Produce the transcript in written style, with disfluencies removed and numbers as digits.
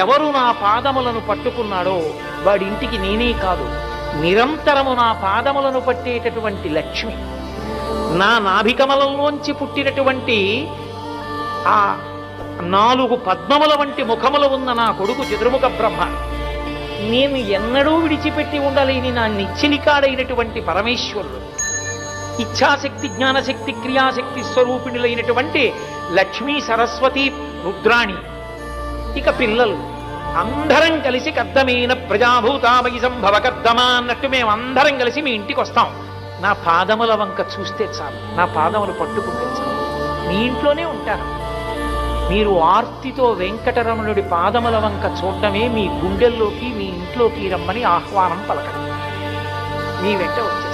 ఎవరు నా పాదములను పట్టుకున్నాడో వాడింటికి నేనే కాదు, నిరంతరము నా పాదములను పట్టేటటువంటి లక్ష్మి, నా నాభికమలంలోంచి పుట్టినటువంటి ఆ 4 పద్మముల వంటి ముఖములు ఉన్న నా కొడుకు చతుర్ముఖ బ్రహ్మ, నేను ఎన్నడూ విడిచిపెట్టి ఉండలేని నా నిశ్చలికాడైనటువంటి పరమేశ్వరుడు, ఇచ్ఛాశక్తి జ్ఞానశక్తి క్రియాశక్తి స్వరూపిణులైనటువంటి లక్ష్మీ సరస్వతి రుద్రాణి, ఇక పిల్లలు అందరం కలిసి కద్దమైన ప్రజాభూతామయి సంభవ కద్దమా అన్నట్టు మేమందరం కలిసి మీ ఇంటికి వస్తాం. నా పాదముల వంక చూస్తే చాలు, నా పాదములు పట్టుకుంటే చాలు, మీ ఇంట్లోనే ఉంటాను. మీరు ఆర్తితో వెంకటరమణుడి పాదముల వంక చూడటమే మీ గుండెల్లోకి మీ ఇంట్లోకి రమ్మని ఆహ్వానం పలకండి. మీ వెంట వచ్చే